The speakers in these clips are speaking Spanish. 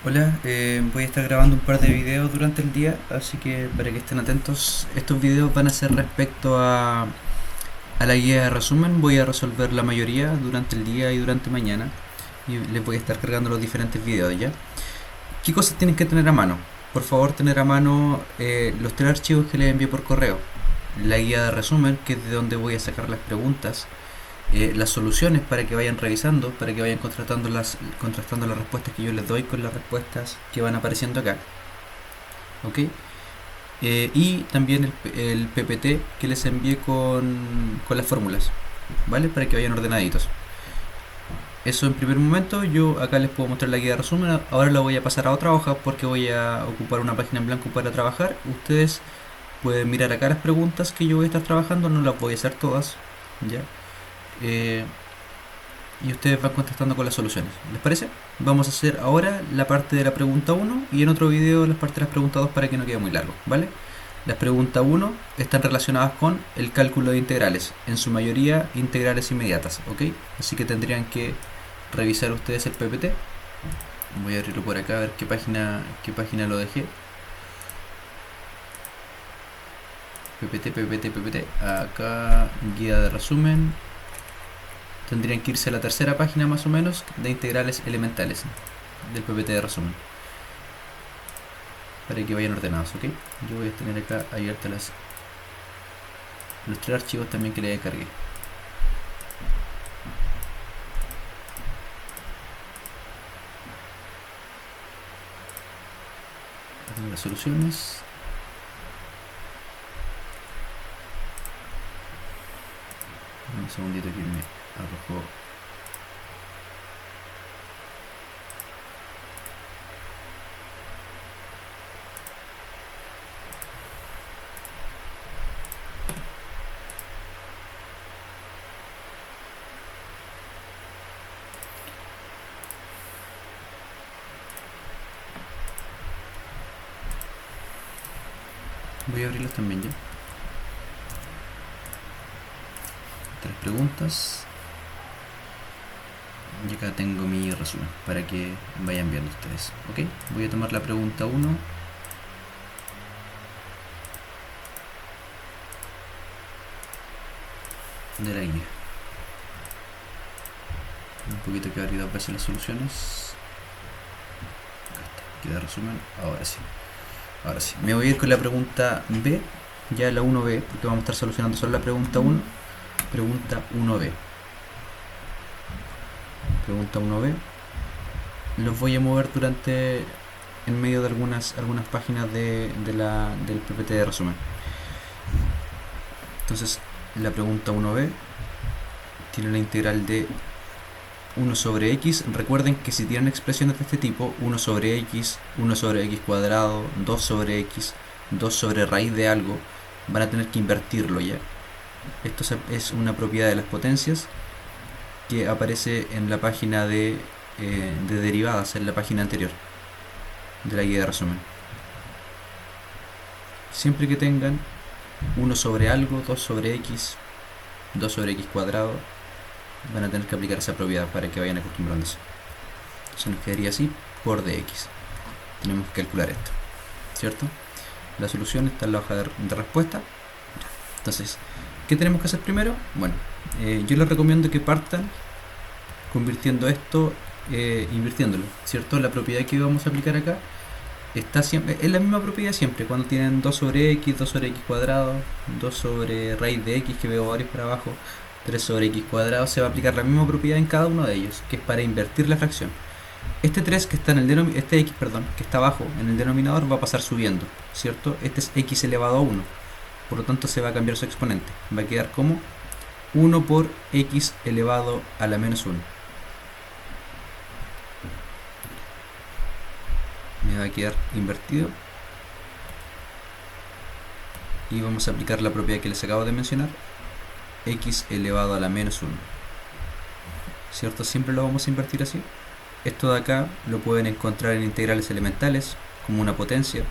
Hola, voy a estar grabando un par de videos durante el día, así que para que estén atentos, estos videos van a ser respecto a la guía de resumen. Voy a resolver la mayoría durante el día y durante mañana, y les voy a estar cargando los diferentes videos, ¿ya? ¿Qué cosas tienen que tener a mano? Por favor, tener a mano los tres archivos que les envié por correo. La guía de resumen, que es de donde voy a sacar las preguntas, las soluciones para que vayan revisando, para que vayan contrastando las respuestas que yo les doy con las respuestas que van apareciendo acá. ¿Ok? Y también el PPT que les envié con las fórmulas, ¿vale? Para que vayan ordenaditos. Eso en primer momento. Yo acá les puedo mostrar la guía de resumen. Ahora la voy a pasar a otra hoja porque voy a ocupar una página en blanco para trabajar. Ustedes pueden mirar acá las preguntas que yo voy a estar trabajando. No las voy a hacer todas, ¿ya? Eh, y ustedes van contestando con las soluciones. ¿Les parece? Vamos a hacer ahora la parte de la pregunta uno y en otro video las partes de las preguntas 2 para que no quede muy largo, ¿vale? Las preguntas uno están relacionadas con el cálculo de integrales, en su mayoría integrales inmediatas, ¿ok? Así que tendrían que revisar ustedes el PPT. Voy a abrirlo por acá a ver qué página lo dejé. PPT, acá guía de resumen. Tendrían que irse a la tercera página más o menos de integrales elementales del PPT de resumen para que vayan ordenados, ¿ok? Yo voy a tener acá abiertas los tres archivos también que le descargué. Las soluciones. Un segundito que me arrojó. Voy a abrirlos también ya. Tres preguntas. Y acá tengo mi resumen para que vayan viendo ustedes. Ok, voy a tomar la pregunta 1. De la guía. Un poquito que abrí dos veces las soluciones. Acá está, queda resumen. Ahora sí. Me voy a ir con la pregunta B. Ya la 1B, porque vamos a estar solucionando solo la pregunta 1. Pregunta 1B. Pregunta 1B. Los voy a mover en medio de algunas páginas del PPT de resumen. Entonces, la pregunta 1B tiene la integral de 1 sobre x. Recuerden que si tienen expresiones de este tipo, 1 sobre x, 1 sobre x cuadrado, 2 sobre x, 2 sobre raíz de algo, van a tener que invertirlo ya. Esto es una propiedad de las potencias que aparece en la página de derivadas, en la página anterior de la guía de resumen. Siempre que tengan 1 sobre algo, 2 sobre x, 2 sobre x cuadrado, van a tener que aplicar esa propiedad para que vayan acostumbrándose. Entonces nos quedaría así por dx. Tenemos que calcular esto, ¿cierto? La solución está en la hoja de respuesta. Entonces, ¿qué tenemos que hacer primero? Bueno, yo les recomiendo que partan convirtiendo esto, invirtiéndolo, ¿cierto? La propiedad que vamos a aplicar acá está siempre, es la misma propiedad siempre, cuando tienen 2 sobre x, 2 sobre x cuadrado, 2 sobre raíz de x, que veo varios para abajo, 3 sobre x cuadrado, se va a aplicar la misma propiedad en cada uno de ellos, que es para invertir la fracción. Este 3 que está en el este x, que está abajo en el denominador va a pasar subiendo, ¿cierto? Este es x elevado a 1, por lo tanto se va a cambiar su exponente, va a quedar como 1 por x elevado a la menos 1. Me va a quedar invertido y vamos a aplicar la propiedad que les acabo de mencionar, x elevado a la menos 1, ¿cierto? Siempre lo vamos a invertir así. Esto de acá lo pueden encontrar en integrales elementales como una potencia,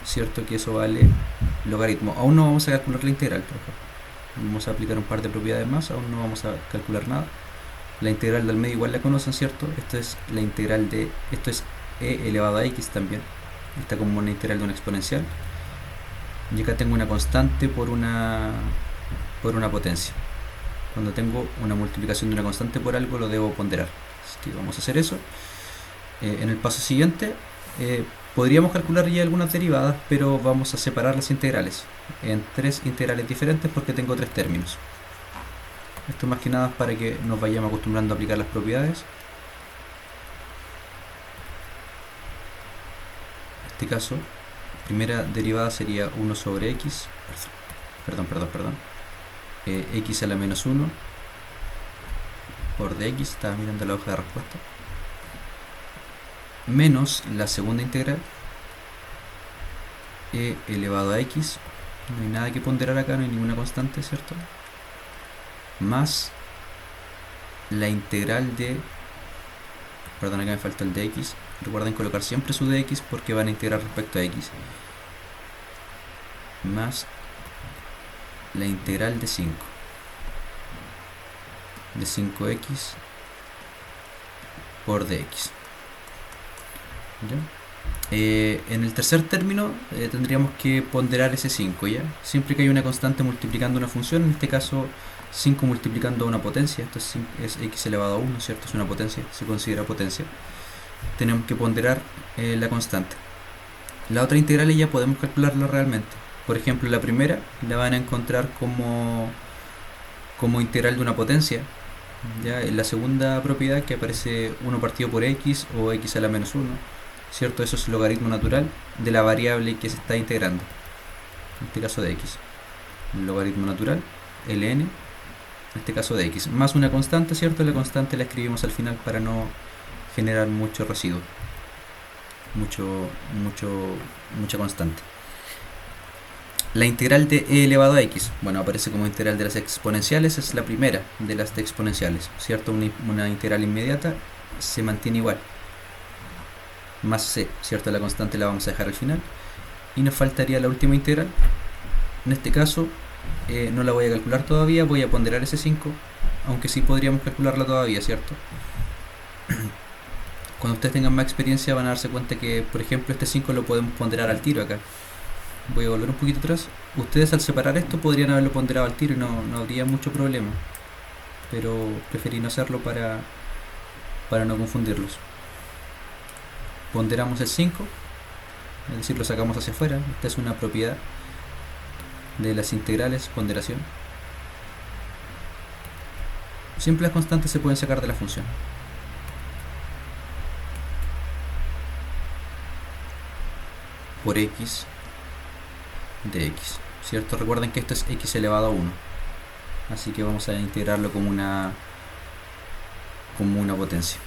¿cierto? Que eso vale logaritmo. Aún no vamos a calcular la integral, por ejemplo. Vamos a aplicar un par de propiedades más, aún no vamos a calcular nada. La integral del medio igual la conocen, ¿cierto? Esto es la integral de, esto es e elevado a x también. Está como una integral de una exponencial. Y acá tengo una constante por una potencia. Cuando tengo una multiplicación de una constante por algo, lo debo ponderar. Así que vamos a hacer eso. En el paso siguiente, podríamos calcular ya algunas derivadas, pero vamos a separar las integrales en tres integrales diferentes porque tengo tres términos. Esto más que nada es para que nos vayamos acostumbrando a aplicar las propiedades. En este caso, primera derivada sería 1 sobre x, x a la menos 1 por dx, estaba mirando la hoja de respuesta, menos la segunda integral, e elevado a x, no hay nada que ponderar acá, no hay ninguna constante, ¿cierto? Más la integral de, perdón, acá me falta el dx, recuerden colocar siempre su dx porque van a integrar respecto a x, más la integral de 5 de 5x por dx. ¿Ya? En el tercer término tendríamos que ponderar ese 5, ¿ya? Siempre que hay una constante multiplicando una función, en este caso 5 multiplicando una potencia, esto es x elevado a 1, ¿cierto? Es una potencia, se considera potencia. Tenemos que ponderar la constante. La otra integral ya podemos calcularla realmente. Por ejemplo, la primera la van a encontrar como integral de una potencia. Ya en la segunda propiedad que aparece 1 partido por x o x a la menos 1, ¿cierto? Eso es el logaritmo natural de la variable que se está integrando. En este caso de x. El logaritmo natural, ln, en este caso de x. Más una constante, ¿cierto? La constante la escribimos al final para no generar mucho residuo. Mucha constante. La integral de e elevado a x, bueno, aparece como integral de las exponenciales, es la primera de las de exponenciales, ¿cierto? Una integral inmediata se mantiene igual, más c, ¿cierto? La constante la vamos a dejar al final, y nos faltaría la última integral. En este caso, no la voy a calcular todavía, voy a ponderar ese 5, aunque sí podríamos calcularla todavía, ¿cierto? Cuando ustedes tengan más experiencia van a darse cuenta que, por ejemplo, este 5 lo podemos ponderar al tiro acá. Voy a volver un poquito atrás. Ustedes al separar esto podrían haberlo ponderado al tiro y no habría mucho problema, pero preferí no hacerlo para no confundirlos. Ponderamos el 5, es decir, lo sacamos hacia afuera. Esta es una propiedad de las integrales, ponderación. Siempre las constantes se pueden sacar de la función. Por x de x, ¿cierto? Recuerden que esto es x elevado a 1, así que vamos a integrarlo como una potencia.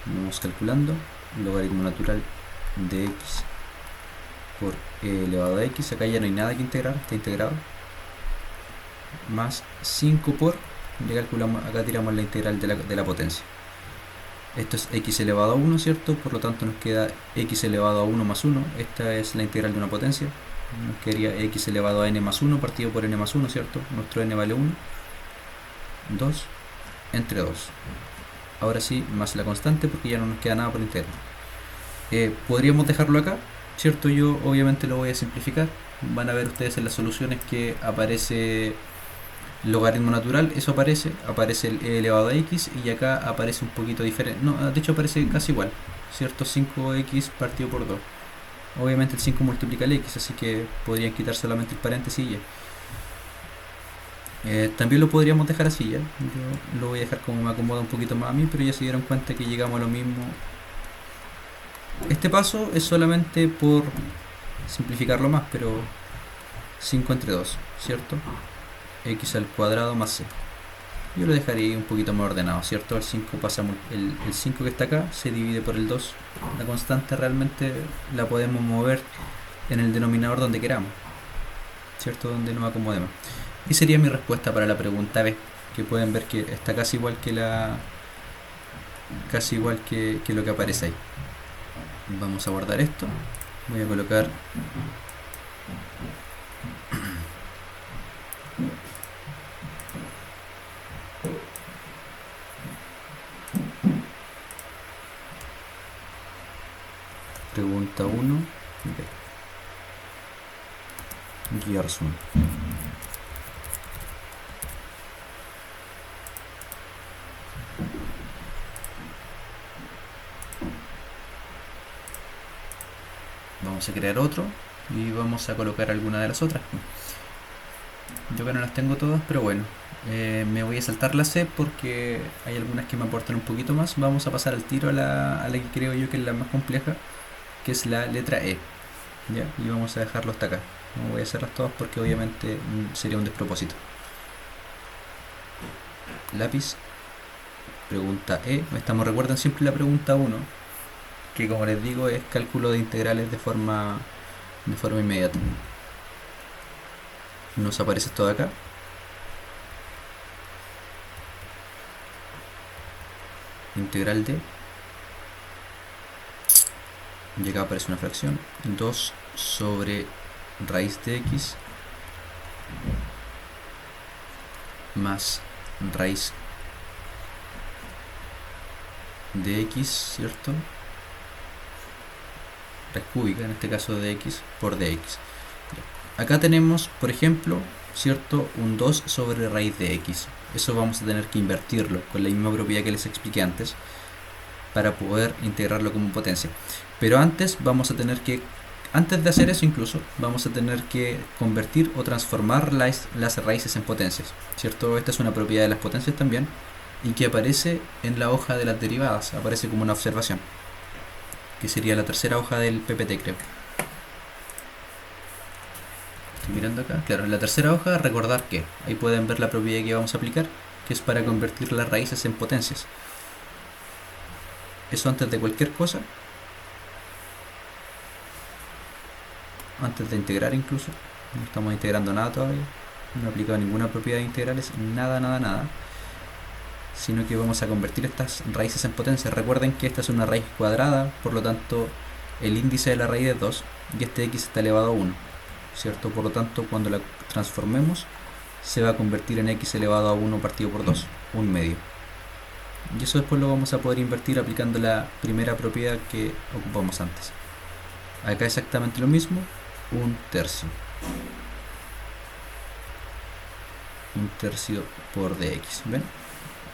Vamos calculando logaritmo natural de x por e elevado a x, acá ya no hay nada que integrar, está integrado, más 5 por, le calculamos, acá tiramos la integral de la potencia. Esto es x elevado a 1, ¿cierto? Por lo tanto nos queda x elevado a 1 más 1. Esta es la integral de una potencia. Nos quedaría x elevado a n más 1 partido por n más 1, ¿cierto? Nuestro n vale 1. 2 entre 2. Ahora sí, más la constante porque ya no nos queda nada por integrar. Podríamos dejarlo acá, ¿cierto? Yo obviamente lo voy a simplificar. Van a ver ustedes en las soluciones que aparece logaritmo natural, eso aparece el e elevado a x, y acá aparece un poquito diferente, no, de hecho aparece casi igual, ¿cierto? 5x partido por 2. Obviamente el 5 multiplica el x, así que podrían quitar solamente el paréntesis y ya. También lo podríamos dejar así, ya. Yo lo voy a dejar como me acomoda un poquito más a mí, pero ya se dieron cuenta que llegamos a lo mismo. Este paso es solamente por simplificarlo más, pero 5 entre 2, ¿cierto? X al cuadrado más c. Yo lo dejaría un poquito más ordenado, ¿cierto? El 5 pasa, el 5 que está acá se divide por el 2. La constante realmente la podemos mover en el denominador donde queramos, ¿cierto? Donde nos acomodemos. Y sería mi respuesta para la pregunta B, que pueden ver que está casi igual que lo que aparece ahí. Vamos a guardar esto. Voy a colocar Pregunta 1. Guía resumen. Vamos a crear otro y vamos a colocar alguna de las otras. Yo que no las tengo todas, pero bueno, me voy a saltar la C porque hay algunas que me aportan un poquito más. Vamos a pasar al tiro a la que creo yo que es la más compleja, que es la letra E. ¿Ya? Y vamos a dejarlo hasta acá. No voy a hacerlas todas porque obviamente sería un despropósito. Lápiz. Pregunta E. Recuerden siempre la pregunta 1, que como les digo es cálculo de integrales de forma inmediata. Nos aparece todo acá. Integral de, y acá aparece una fracción, 2 sobre raíz de x más raíz de x, ¿cierto? Raíz cúbica, en este caso de x, por dx. Acá tenemos, por ejemplo, ¿cierto? Un 2 sobre raíz de x. Eso vamos a tener que invertirlo con la misma propiedad que les expliqué antes para poder integrarlo como potencia. Pero antes antes de hacer eso incluso, vamos a tener que convertir o transformar las raíces en potencias, ¿cierto? Esta es una propiedad de las potencias también y que aparece en la hoja de las derivadas, aparece como una observación, que sería la tercera hoja del PPT, creo. Estoy mirando acá. Claro, en la tercera hoja, recordar que ahí pueden ver la propiedad que vamos a aplicar, que es para convertir las raíces en potencias. Eso antes de cualquier cosa, antes de integrar incluso. No estamos integrando nada todavía, no he aplicado ninguna propiedad de integrales, nada, sino que vamos a convertir estas raíces en potencias. Recuerden que esta es una raíz cuadrada, por lo tanto el índice de la raíz es 2 y este x está elevado a 1, ¿cierto? Por lo tanto, cuando la transformemos se va a convertir en x elevado a 1 partido por 2, un medio. Y eso después lo vamos a poder invertir aplicando la primera propiedad que ocupamos antes. Acá exactamente lo mismo, un tercio. Un tercio por dx, ¿ven?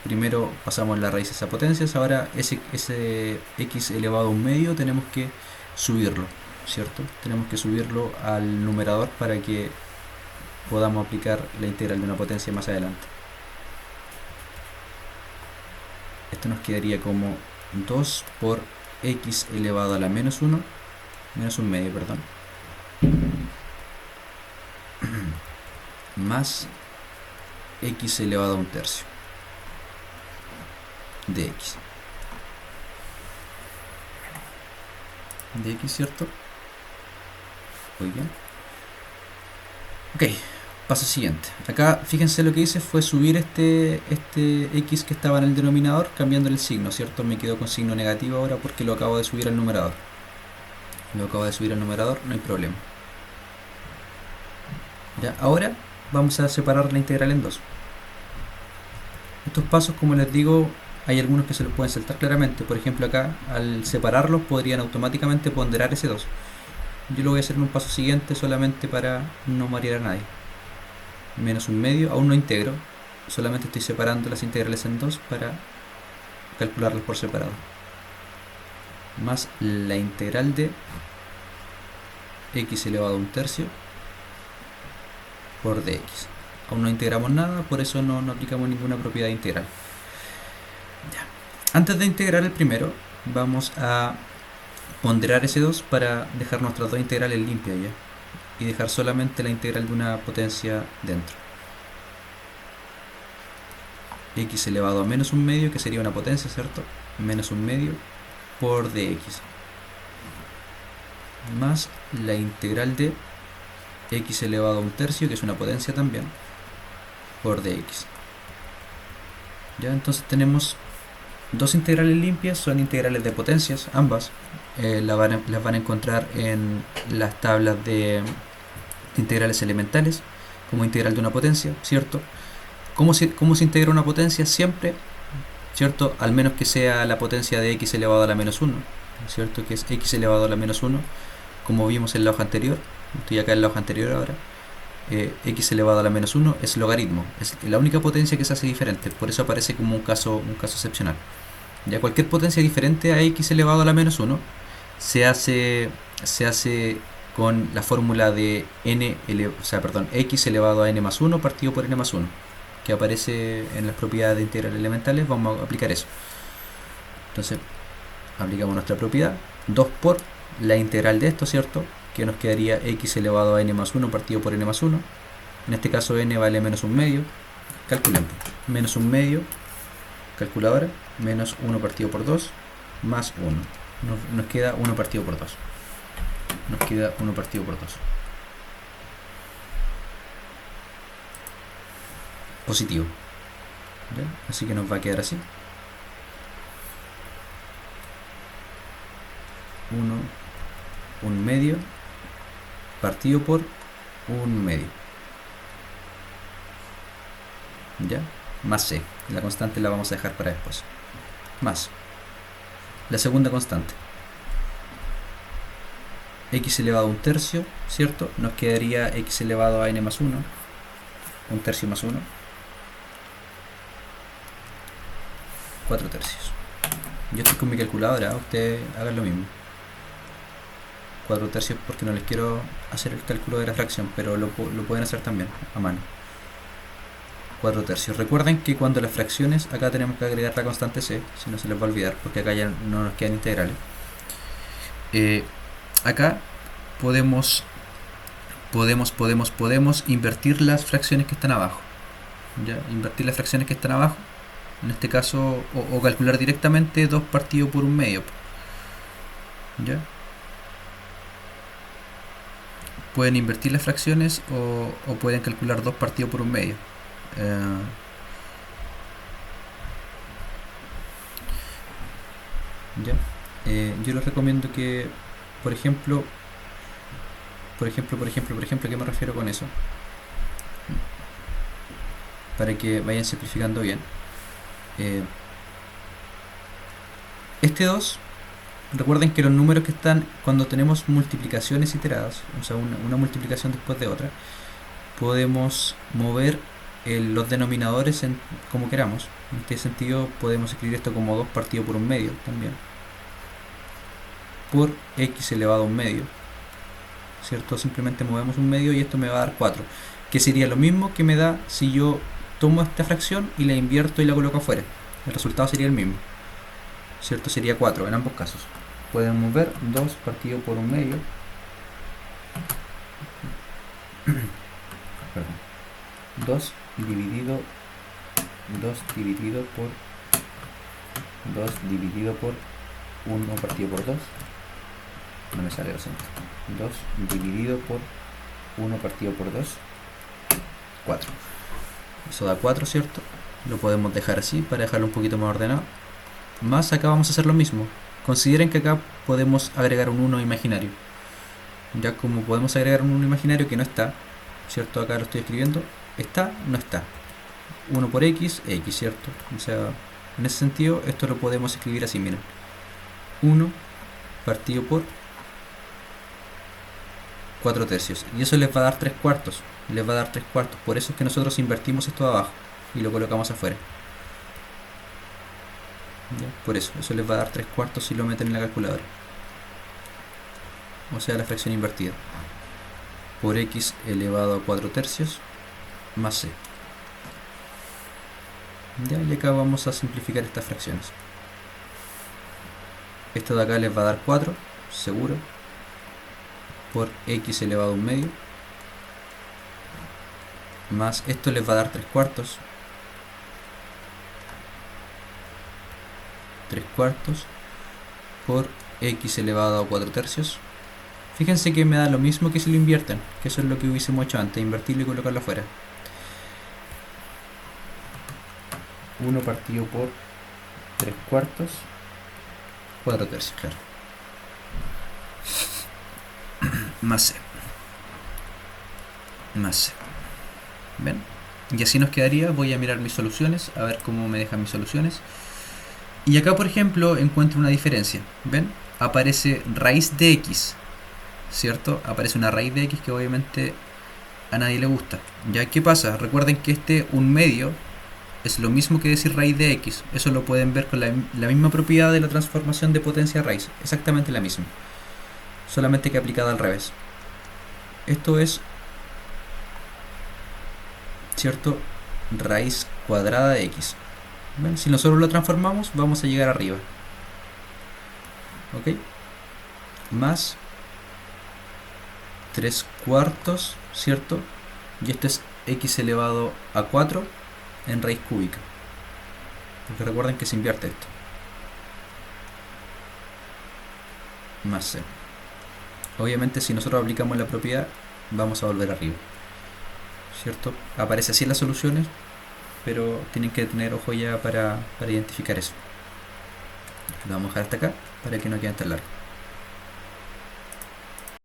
Primero pasamos las raíces a potencias, ahora ese x elevado a un medio tenemos que subirlo, ¿cierto? Tenemos que subirlo al numerador para que podamos aplicar la integral de una potencia más adelante. Esto nos quedaría como 2 por x elevado a la menos 1, menos un medio, perdón, más x elevado a un tercio de x. De x, ¿cierto? Muy bien. Ok, paso siguiente. Acá fíjense lo que hice fue subir este x que estaba en el denominador cambiando el signo, ¿cierto? Me quedo con signo negativo ahora porque lo acabo de subir al numerador. Lo acabo de subir al numerador, no hay problema. Ya, ahora vamos a separar la integral en dos. Estos pasos, como les digo, hay algunos que se los pueden saltar claramente. Por ejemplo, acá al separarlos podrían automáticamente ponderar ese 2. Yo lo voy a hacer en un paso siguiente solamente para no marear a nadie. Menos un medio, aún no integro, solamente estoy separando las integrales en 2 para calcularlas por separado. Más la integral de x elevado a un tercio por dx. Aún no integramos nada, por eso no aplicamos ninguna propiedad integral. Ya. Antes de integrar el primero, vamos a ponderar ese 2 para dejar nuestras dos integrales limpias ya, y dejar solamente la integral de una potencia dentro. X elevado a menos un medio, que sería una potencia, ¿cierto? Menos un medio por dx. Más la integral de x elevado a un tercio, que es una potencia también, por dx. Ya, entonces tenemos dos integrales limpias, son integrales de potencias, ambas. Las van a encontrar en las tablas de integrales elementales como integral de una potencia, ¿cierto? ¿Cómo se integra una potencia? Siempre, ¿cierto? Al menos que sea la potencia de x elevado a la menos 1. ¿cierto? Que es x elevado a la menos 1, como vimos en la hoja anterior. Estoy acá en la hoja anterior ahora. X elevado a la menos 1 es logaritmo, es la única potencia que se hace diferente, por eso aparece como un caso excepcional. Ya cualquier potencia diferente a x elevado a la menos 1 se hace con la fórmula de x elevado a n más 1 partido por n más 1, que aparece en las propiedades de integrales elementales. Vamos a aplicar eso. Entonces, aplicamos nuestra propiedad, 2 por la integral de esto, ¿cierto? Que nos quedaría x elevado a n más 1 partido por n más 1. En este caso n vale menos un medio. Calculemos. Menos un medio, calculadora, menos 1 partido por 2, más 1. Nos queda 1 partido por 2. Nos queda 1 partido por 2. Positivo. ¿Ya? Así que nos va a quedar así. 1 medio partido por 1 medio. ¿Ya? Más c. La constante la vamos a dejar para después. Más la segunda constante. X elevado a 1 tercio, ¿cierto? Nos quedaría x elevado a n más 1. 1 tercio más 1. 4 tercios. Yo estoy con mi calculadora, ustedes hagan lo mismo. 4 tercios porque no les quiero hacer el cálculo de la fracción, pero lo pueden hacer también a mano. 4 tercios. Recuerden que cuando las fracciones, acá tenemos que agregar la constante c, si no se les va a olvidar, porque acá ya no nos quedan integrales. Acá podemos invertir las fracciones que están abajo. ¿Ya? Invertir las fracciones que están abajo. En este caso, o calcular directamente 2 partido por 1 medio. ¿Ya? Pueden invertir las fracciones o pueden calcular 2 partido por 1 medio. ¿Ya? Yo les recomiendo que, por ejemplo, ¿a qué me refiero con eso? Para que vayan simplificando bien. Este 2, recuerden que los números que están, cuando tenemos multiplicaciones iteradas, o sea, una multiplicación después de otra, podemos mover los denominadores como queramos. En este sentido podemos escribir esto como 2 partido por 1 medio también, por x elevado a 1 medio, ¿cierto? Simplemente movemos 1 medio y esto me va a dar 4, que sería lo mismo que me da si yo tomo esta fracción y la invierto y la coloco afuera. El resultado sería el mismo, ¿cierto? Sería 4 en ambos casos. Podemos ver 2 partido por 1 medio. Perdón. 2 dividido por 1 partido por 2. No me sale 200. 2 dividido por 1 partido por 2. 4. Eso da 4, ¿cierto? Lo podemos dejar así para dejarlo un poquito más ordenado. Más acá vamos a hacer lo mismo. Consideren que acá podemos agregar un 1 imaginario. Ya como podemos agregar un 1 imaginario que no está, ¿cierto? Acá lo estoy escribiendo. Está, no está. 1 por x, ¿cierto? O sea, en ese sentido, esto lo podemos escribir así, miren. 1 partido por 4 tercios. Y eso les va a dar 3 cuartos. Les va a dar 3 cuartos. Por eso es que nosotros invertimos esto de abajo y lo colocamos afuera. ¿Ya? Por eso les va a dar 3 cuartos si lo meten en la calculadora. O sea, la fracción invertida. Por x elevado a 4 tercios más c. ¿Ya? Y acá vamos a simplificar estas fracciones. Esto de acá les va a dar 4, seguro, por x elevado a 1 medio, más esto les va a dar 3 cuartos, 3 cuartos por x elevado a 4 tercios. Fíjense que me da lo mismo que si lo invierten, que eso es lo que hubiésemos hecho antes, invertirlo y colocarlo afuera. 1 partido por 3 cuartos, 4 tercios, claro. Más c. Más c. ¿Ven? Y así nos quedaría. Voy a mirar mis soluciones, a ver cómo me dejan mis soluciones. Y acá, por ejemplo, encuentro una diferencia. ¿Ven? aparece raíz de x, ¿cierto? Aparece una raíz de x que obviamente a nadie le gusta. ¿Ya qué pasa? Recuerden que un medio es lo mismo que decir raíz de x. Eso lo pueden ver con la misma propiedad de la transformación de potencia a raíz. Exactamente la misma. Solamente que aplicada al revés. Esto es, ¿cierto? Raíz cuadrada de x. ¿Ven? Si nosotros lo transformamos, vamos a llegar arriba. ¿Ok? Más 3 cuartos, ¿cierto? Y esto es x elevado a 4 en raíz cúbica. Porque recuerden que se invierte esto. Más c. Obviamente si nosotros aplicamos la propiedad, vamos a volver arriba. ¿Cierto? Aparece así en las soluciones, pero tienen que tener ojo ya para identificar eso. Lo vamos a dejar hasta acá para que no quede tan largo.